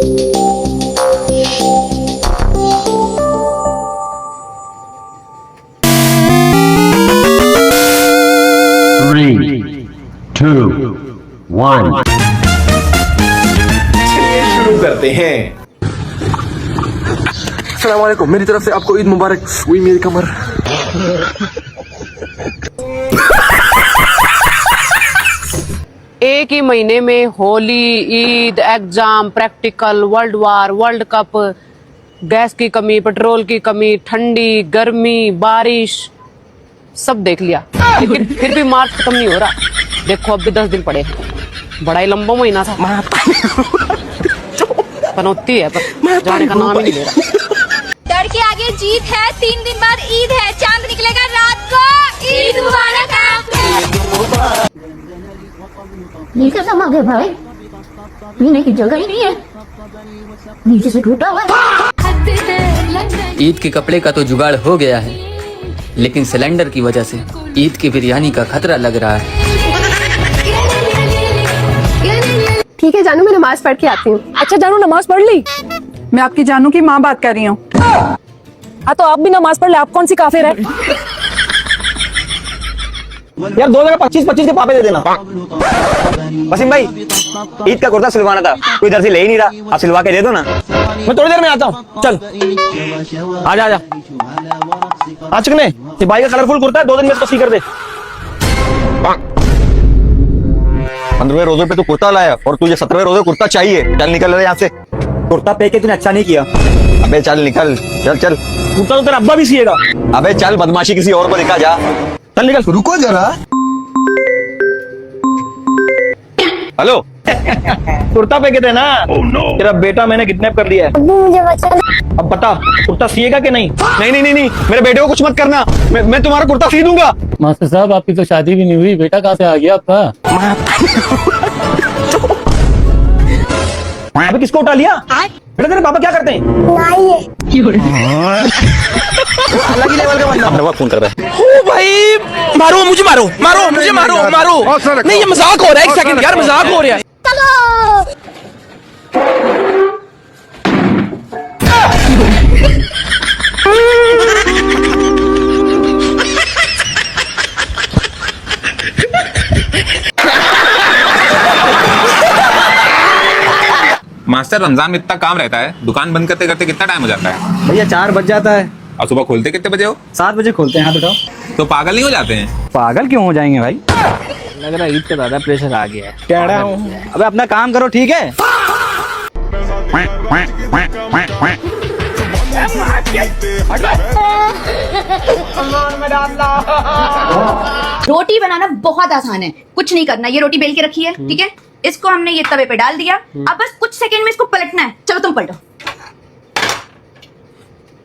चलिए शुरू करते हैं। अस्सलाम वालेकुम, मेरी तरफ से आपको ईद मुबारक। हुई मेरी कमर। एक ही महीने में Holi, Eid, exam, practical, world war, world cup, gas की कमी, पेट्रोल की कमी, ठंडी, गर्मी, बारिश, सब देख लिया, लेकिन फिर भी मार्च खत्म नहीं हो रहा। देखो अब भी 10 दिन पड़े हैं। बड़ा ही लंबा महीना था। पनौती है पर जाने का नाम ही नहीं ले रहा। डर के आगे जीत है। 3 दिन बाद ईद है, चांद निकलेगा रात को। ईद मुबारक आपको। ये क्या समाज है भाई? पीने की जगह ही नहीं है, नीचे से टूटा हुआ है। ईद के कपड़े का तो जुगाड़ हो गया है, लेकिन सिलेंडर की वजह से ईद की बिरयानी का खतरा लग रहा है। ठीक है जानू, मैं नमाज पढ़ के आती हूँ। अच्छा जानू, नमाज पढ़ ली? मैं आपकी जानू की माँ बात कर रही हूँ। हाँ तो आप भी नमाज पढ़ ले, आप कौन सी काफिर है? यार 2 जगह 25-25 के पापे दे देना। वसीम भाई, ईद का कुर्ता सिलवाना था, कोई इधर से ले ही नहीं रहा, आप सिलवा के दे दो ना। मैं थोड़ी देर में आता हूँ, चल आजा आजा। आज ने ये भाई का कलरफुल कुर्ता है, 2 दिन में इसको सी कर दे। 15वें रोजे पे तू कुर्ता लाया और तुझे 17वें रोजे कुर्ता चाहिए। चल निकल रहे यहाँ से। कुर्ता पे के तूने अच्छा नहीं किया। अबे चल निकल, चल चल। कुर्ता तो तेरा अब्बा भी सिएगा। अबे चल, बदमाशी किसी और को दिखा जा। चल निकल। रुको जरा। हेलो, कुर्ता पे के थे ना? तेरा बेटा मैंने किडनैप कर लिया है। मुझे बचा। अब बता, कुर्ता सिएगा कि नहीं? नहीं, मेरे बेटे को कुछ मत करना। मैं तुम्हारा कुर्ता सी दूंगा। मास्टर साहब, आपकी तो शादी भी नहीं हुई, बेटा कहाँ से आ गया आपका? अबे किसको उठा लिया? बेटा तेरे पापा क्या करते हैं? अलग ही लेवल का बंदा। फोन कर रहा है। ओ भाई, मारो मुझे, मारो मारो मुझे, मारो मारो। नहीं ये मजाक हो रहा है, 1 सेकंड यार, मजाक हो रहा है। मास्टर, रमजान में इतना काम रहता है, दुकान बंद करते करते कितना टाइम हो जाता है? भैया 4 बज जाता है। और सुबह खोलते कितने बजे हो? 7 बजे खोलते हैं। हाँ बताओ। तो पागल नहीं हो जाते हैं? पागल क्यों हो जाएंगे भाई? लग रहा है ईद का ज्यादा प्रेशर आ गया है। क्या रहा हूँ? अबे अपना काम करो, ठीक है? रोटी बनाना बहुत आसान है, कुछ नहीं करना। ये रोटी बेल के रखी है, ठीक है? इसको हमने ये तवे पे डाल दिया। अब बस कुछ सेकंड में इसको पलटना है। चलो तुम पलटो।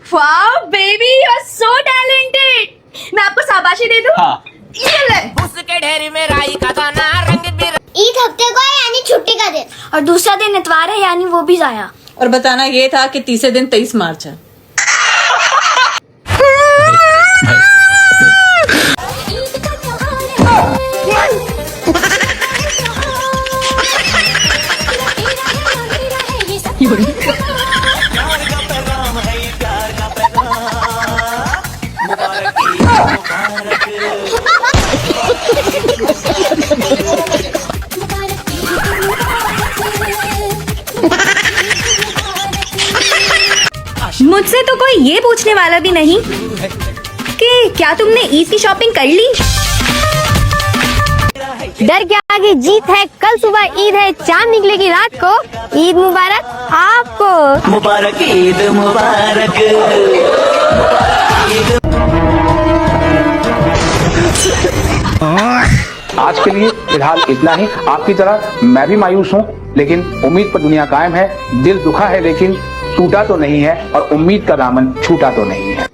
Wow baby, you are so talented. मैं आपको शाबाशी दे दूं? हाँ। ये ले। उसके ढेर में राई का दाना, रंग बिरंगा। ईद हफ्ते को है यानी छुट्टी का दिन, और दूसरा दिन इतवार है यानी वो भी जाया। और बताना ये था कि तीसरे दिन 23 मार्च है। मुझसे तो कोई ये पूछने वाला भी नहीं कि क्या तुमने ईद की शॉपिंग कर ली? डर के आगे जीत है। कल सुबह ईद है, चांद निकलेगी रात को। ईद मुबारक आपको। मुबारक ईद मुबारक। आज के लिए फिलहाल इतना ही। आपकी तरह मैं भी मायूस हूँ, लेकिन उम्मीद पर दुनिया कायम है। दिल दुखा है लेकिन टूटा तो नहीं है, और उम्मीद का दामन छूटा तो नहीं है।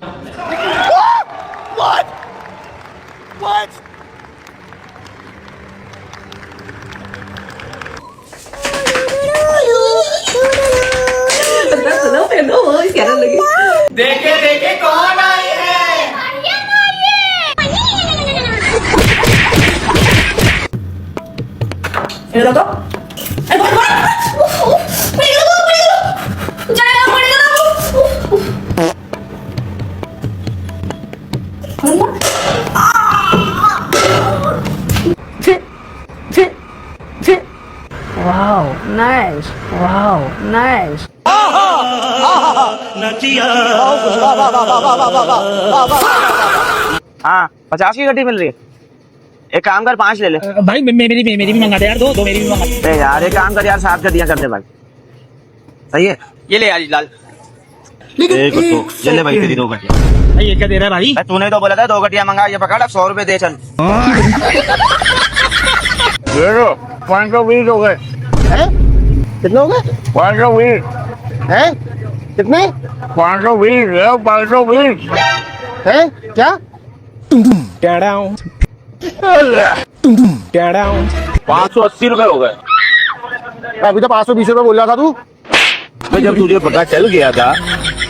देखे देखे कौन आई है? ये देखो। नाइस। हाँ 50 की गड्डी मिल रही है। एक काम कर 5 ले ले। भाई मेरी भी मंगा दे यार, दो मेरी भी मंगा दे। अरे यार एक काम कर यार, 7 गड्डियां कर दे भाई। सही है, ये ले यार लाल। ये ले भाई तेरी 2 गड्डियां। भाई ये क्या दे रहा है भाई? तूने तो बोला था 2 गड्डियां मंगा, ये पकड़ 100 रुपए दे चल। 520 हो गए। कितने हो गए? 520 हैं? कितने? 520 520 हैं? क्या? 580 रुपए हो गए। अभी तो 520 रुपए बोल रहा था तू। तो जब तुझे पता चल गया था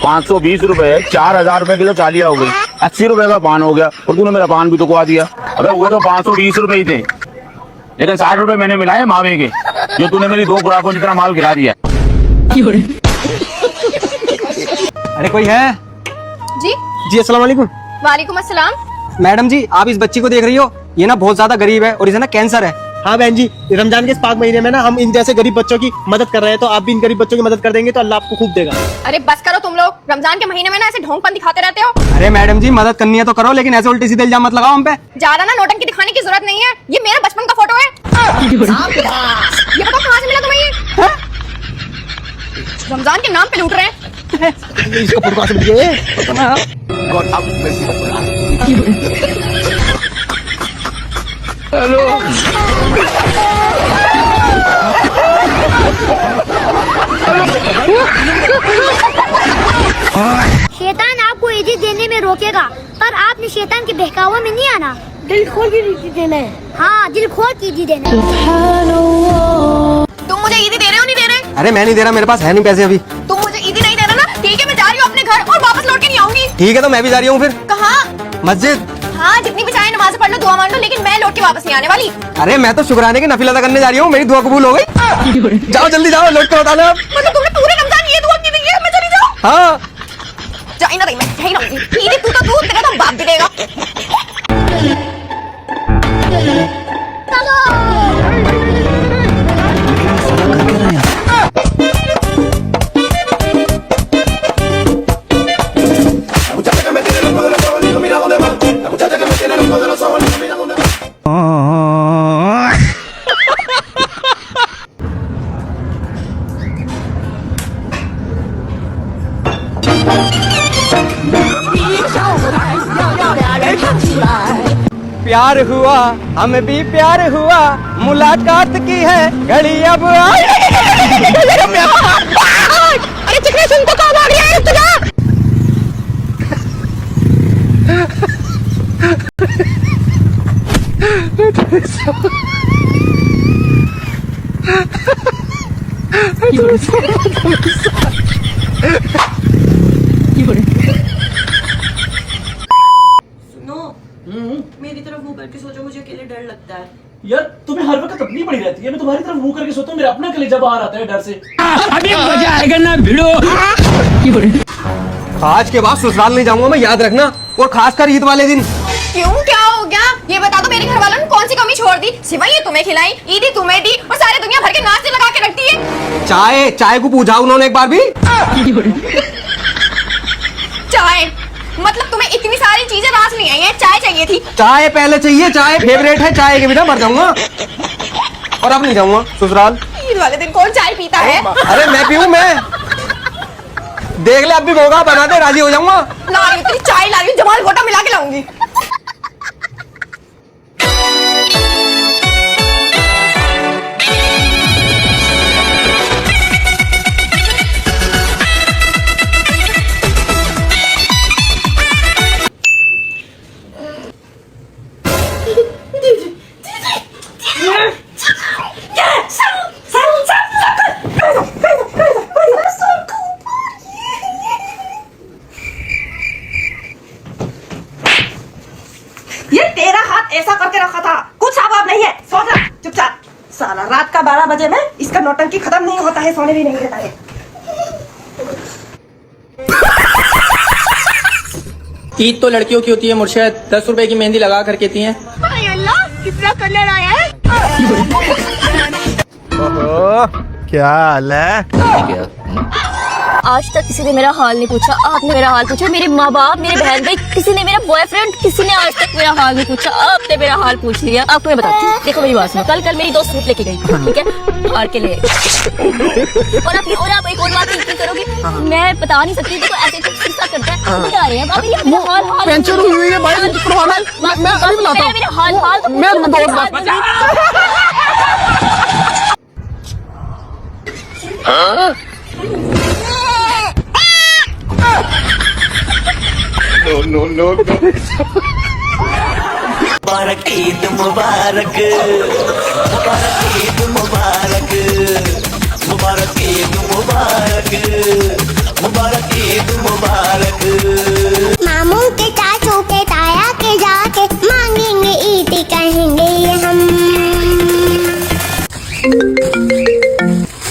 520 रुपए 4000 रुपए किलो चालिया हो गई, 80 रुपए का पान हो गया, और तूने मेरा पान भी तो कुआ दिया। अबे वो तो 520 रुपए ही थे, लेकिन 60 रुपए मैंने मिलाए मावे के, जो तूने मेरी 2 ग्राहकों जितना माल गिरा दिया। अरे कोई है? जी जी अस्सलाम वालेकुम। वालेकुम अस्सलाम। मैडम जी आप इस बच्ची को देख रही हो, ये ना बहुत ज्यादा गरीब है और इसे ना कैंसर है। हाँ बहन जी, रमजान के इस पाक महीने में ना हम इन जैसे गरीब बच्चों की मदद कर रहे हैं, तो आप भी इन गरीब बच्चों की मदद कर देंगे तो अल्लाह आपको खूब देगा। अरे बस करो तुम लोग, रमजान के महीने में ना ऐसे ढोंगपन दिखाते रहते हो। अरे मैडम जी मदद करनी है तो करो, लेकिन ऐसे उल्टे सीधे इल्जाम मत लगाओ हम पे। ज्यादा ना नोटंकी दिखाने की जरूरत नहीं है, ये मेरा बचपन का फोटो है। ये बताओ कहाँ से मिला तुम्हें ये? रमजान के नाम पे लूट रहे हैं। इसका फोटो कहाँ से मिल गया ये? शैतान आपको इज्जत देने में रोकेगा, पर आपने शैतान के बहकावे में नहीं आना। दिल खोल के इज्जत देना है। हाँ दिल खोल के इज्जत देना है। तुम मुझे ईदी दे रहे हो नहीं दे रहे? अरे मैं नहीं दे रहा, मेरे पास है नहीं पैसे अभी। तुम मुझे ईदी नहीं दे रहे ना, ठीक है मैं जा रही हूँ अपने घर और वापस लौट के नहीं आऊंगी। ठीक है तो मैं भी जा रही हूँ फिर। कहाँ? मस्जिद। हाँ जितनी भी चाहे नमाज पढ़ लो, दुआ मांग लो, लेकिन मैं लौट के वापस नहीं आने वाली। अरे मैं तो शुक्राने की नफिल अदा करने जा रही हूँ, मेरी दुआ कबूल हो गई। जाओ जल्दी जाओ, लौट कर बता लो। मतलब तुमने पूरे रमजान ये दुआ की हुई है, मैं चली जाऊँ? हाँ जा ही ना रही, मैं यही रहूंगी। ईदी तू तो दूध तेरा तो बाप भी देगा। प्यार हुआ, हमें भी प्यार हुआ, मुलाकात की है घड़ी अब आई। अरे चिकने सुन तो कब आ गया है तुझा? मेरी तरफ मुंह करके सोचो, मुझे अकेले डर लगता है। यार तुम्हें हर वक्त अपनी पड़ी रहती है, मैं तुम्हारी तरफ मुंह करके सोता हूँ, मेरा अपना कलेजा बाहर आता है डर से। अभी मजा आएगा ना भिड़ो। आज के बाद ससुराल नहीं जाऊंगा मैं, याद रखना, और खासकर ईद वाले दिन। क्यों क्या हो गया? ये बता दो मेरे घर वालों ने कौन सी कमी छोड़ दी? सिवाय ये तुम्हें खिलाई, ईदी तुम्हें दी और सारे दुनिया भर के नाश्ते लगा के रखती है। चाय को पूछा उन्होंने एक बार भी? चाय मतलब तुम्हें इतनी सारी चीजें रास नहीं आई है, चाय चाहिए थी। चाय पहले चाहिए, चाय फेवरेट है, चाय के बिना मर जाऊंगा। और अब नहीं जाऊंगा ससुराल। ईद वाले दिन कौन चाय पीता है? अरे मैं पीऊं, मैं देख ले, अब भी गोगा बना दे, राजी हो जाऊंगा। ला रही हूँ तेरी चाय, ला रही हूँ, जमाल घोटा मिला के लाऊंगी। ये तेरा हाथ ऐसा करके रखा था, कुछ आवाज नहीं है, सो जा चुपचाप। साला रात का 12 बजे में इसका नौटंकी खत्म नहीं होता है, सोने भी नहीं देता है। ईद तो लड़कियों की होती है मुर्शिद, 10 रुपए की मेहंदी लगा कर कहती हैं। अल्लाह कितना कलर आया है। क्या हाल है? क्या? आज तक किसी ने मेरा हाल नहीं पूछा, आपने मेरा हाल पूछा। मेरे माँ बाप, मेरे बहन भाई, किसी ने, मेरा बॉयफ्रेंड, किसी ने आज तक मेरा हाल नहीं पूछा। आपने मेरा हाल पूछ लिया। आपको मैं बताती हूँ, देखो मेरी बात सुनो। कल मेरी दोस्त सूट लेके गई, ठीक है, और के लिए। और आप एक और बात यकीन करोगे, मैं बता नहीं सकती, देखो ऐसे किस्सा करता है। बता रहे हैं बाबा, ये मेरा हाल पेंचर हुई है भाई, मैं अभी बुलाता हूँ। मेरा हाल तो मैं मुबारक ईद मुबारक, मुबारक ईद मुबारक, मुबारक ईद मुबारक, मुबारक ईद मुबारक। मामू के, चाचू के, ताया के जाके मांगेंगे ईद, कहेंगे हम।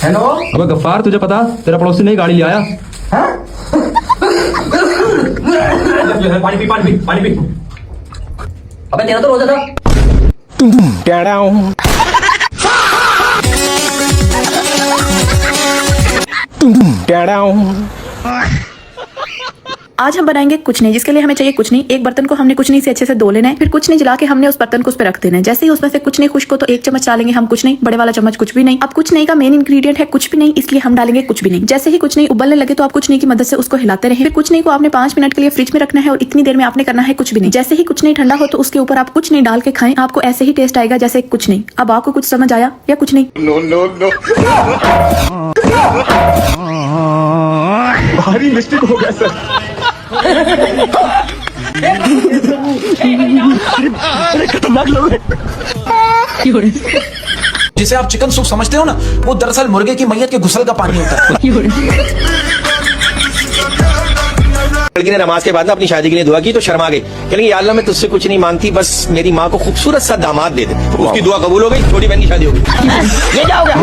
हेलो। अबे गफ्फार, तुझे पता तेरा पड़ोसी नई गाड़ी ले आया? पानी पी, पानी पी, पानी पी। अबे तेरा तो रोजा था। आज हम बनाएंगे कुछ नहीं, जिसके लिए हमें चाहिए कुछ नहीं। एक बर्तन को हमने कुछ नहीं से अच्छे से धो लेना है, फिर कुछ नहीं जला के हमने उस बर्तन को उस पर रख देना है। जैसे ही उसमें से कुछ नहीं खुश्क हो तो 1 चम्मच डालेंगे हम कुछ नहीं, बड़े वाला चम्मच कुछ भी नहीं। अब कुछ नहीं का मेन इंग्रेडिएंट है कुछ भी नहीं, इसलिए हम डालेंगे कुछ भी नहीं। जैसे ही कुछ नहीं उबलने लगे तो आप कुछ नहीं की मदद से उसको हिलाते रहे। फिर कुछ नहीं को आपने 5 मिनट के लिए फ्रिज में रखना है और इतनी देर में आपने करना है कुछ भी नहीं। जैसे ही कुछ नहीं ठंडा हो तो उसके ऊपर आप कुछ नहीं डाल के खाएं, आपको ऐसे ही टेस्ट आएगा जैसे कुछ नहीं। अब आपको कुछ समझ आया या कुछ नहीं? भारी मिस्टेक हो गया सर। अरे खतरनाक लोग हैं। जिसे आप चिकन सूप समझते हो ना, वो दरअसल मुर्गे की मैयत के गुसल का पानी होता है। लड़की ने नमाज के बाद ना अपनी शादी के लिए दुआ की तो शर्मा गई, कह या अल्लाह मैं तुझसे कुछ नहीं मांगती, बस मेरी माँ को खूबसूरत सा दामाद दे दे। उसकी दुआ कबूल हो गई, छोटी बहन की शादी हो गई। ये क्या हो गया?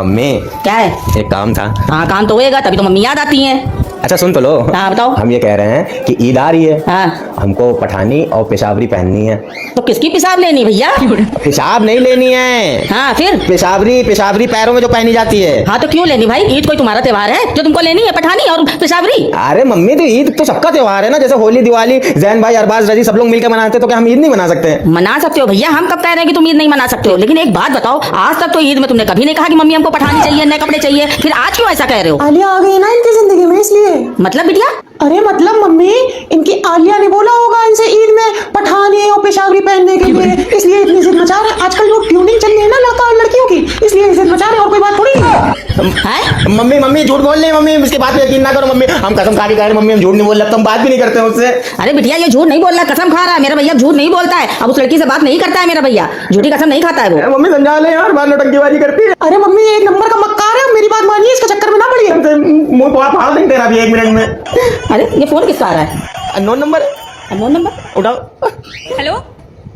मम्मी क्या है? एक काम था। हाँ, काम तो होएगा, तभी तो मम्मी याद आती हैं। अच्छा सुन तो लो। हाँ बताओ। हम ये कह रहे हैं कि ईद आ रही है, हाँ, हमको पठानी और पेशावरी पहननी है। तो किसकी पिसाब लेनी भैया? पेशाब नहीं लेनी है। हाँ फिर? पेशावरी पैरों में जो पहनी जाती है। हाँ तो क्यों लेनी भाई? ईद कोई तुम्हारा त्योहार है जो तुमको लेनी है पठानी और पेशावरी? अरे मम्मी, तो ईद तो सबका त्योहार है ना, जैसे होली, दिवाली, जैन भाई, अरबाज, रजी सब लोग मिलकर मनाते, तो क्या हम ईद नहीं मना सकते? मना सकते हो भैया, हम कब कह रहे हैं कि तुम ईद नहीं मना सकते हो? लेकिन एक बात बताओ, आज तक तो ईद में तुमने कभी नहीं कहा कि मम्मी हमको पठानी चाहिए, नए कपड़े चाहिए, फिर आज क्यों ऐसा कह रहे हो? आलिया आ गई ना इनकी जिंदगी में, इसलिए। मतलब बिटिया? अरे मतलब मम्मी, इनकी आलिया ने बोला होगा इनसे ईद में पठानी और पेशावरी पहनने के लिए, इसलिए इतनी जिद मचा रहे हैं। आजकल जो ट्यूनिंग चल रही है ना लड़का और लड़कियों की, इसलिए जिद मचा रहे हैं, और कोई बात थोड़ी है। मम्मी झूठ बोल रही है। मम्मी इसके बात पे यकीन ना करो। मम्मी हम कसम खा के कह रहे हैं, मम्मी हम झूठ नहीं बोल रहे, हम बात भी नहीं करते हैं उससे। अरे बिटिया, ये झूठ नहीं बोल रहा, कसम खा रहा है। मेरा भैया झूठ नहीं बोलता है, अब उस लड़की से बात नहीं करता है मेरा भैया, झूठी कसम नहीं खाता है वो। मम्मी समझा ले यार, बार नौटंकीबाजी करती है। अरे मम्मी, एक नंबर का मक्कार है, मेरी बात मानिए, इसके चक्कर में ना पड़िए। मुंह फाड़ देंगे तेरा भी 1 मिनट में। अरे ये फोन किसका आ रहा है? Unknown number. Unknown number? उठाओ। हेलो,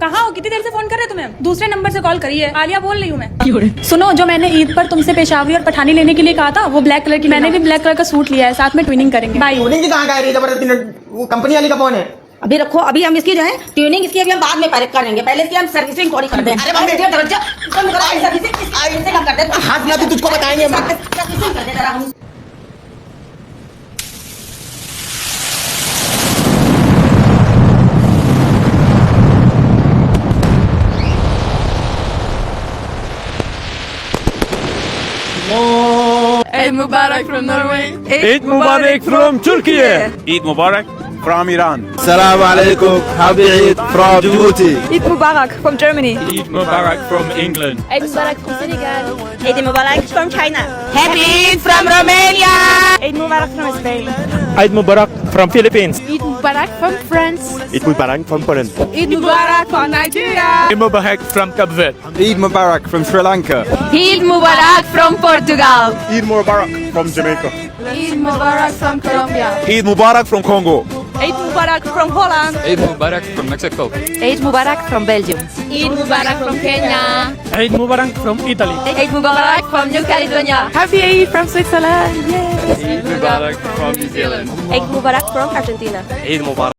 कहाँ हो? कितनी देर से फोन कर रहे हो तुम्हें? दूसरे नंबर से कॉल करी है। आलिया बोल रही हूँ मैं। सुनो, जो मैंने ईद पर तुमसे पेशावरी और पठानी लेने के लिए कहा था, वो ब्लैक कलर की, मैंने भी ब्लैक कलर का सूट लिया है, साथ में ट्विनिंग करेंगे। बाय। ट्विनिंग की कहाँ कह रही है जबरदस्ती? वो कंपनी वाली का फोन है। अभी रखो, अभी हम इसकी जो है ट्यूनिंग, इसकी अभी हम बाद में करेंगे, पहले इसकी हम सर्विसिंग थोड़ी करते हैं। अरे हाथ मिला तो तुझको बताएंगे। सर्विसिंग कर दे जरा हम। Eid Mubarak from Norway. Eid Mubarak from Turkey. Eid Mubarak from Iran. Salam alaikum. Happy Eid from Djibouti. Eid Mubarak from Germany. Eid Mubarak from England. Eid Mubarak from Senegal. Eid Mubarak from China. Happy Eid from Romania. Eid Mubarak from Spain. Eid Mubarak from Philippines. Eid Mubarak from France. Eid Mubarak from Poland. Eid Mubarak from Nigeria. Eid Mubarak from Cape Verde. Eid Mubarak from Sri Lanka. Eid Mubarak from Portugal. Eid Mubarak from Jamaica. Eid Mubarak from Colombia. Eid Mubarak from Congo. Eid Mubarak from Holland. Eid Mubarak from Mexico. Eid Mubarak from Belgium. Eid Mubarak from Kenya. Eid Mubarak from Italy. Eid Mubarak from New Caledonia. Happy Eid from Switzerland. Yay. Eid Mubarak from New Zealand. Eid Mubarak from Argentina. Eid Mubarak.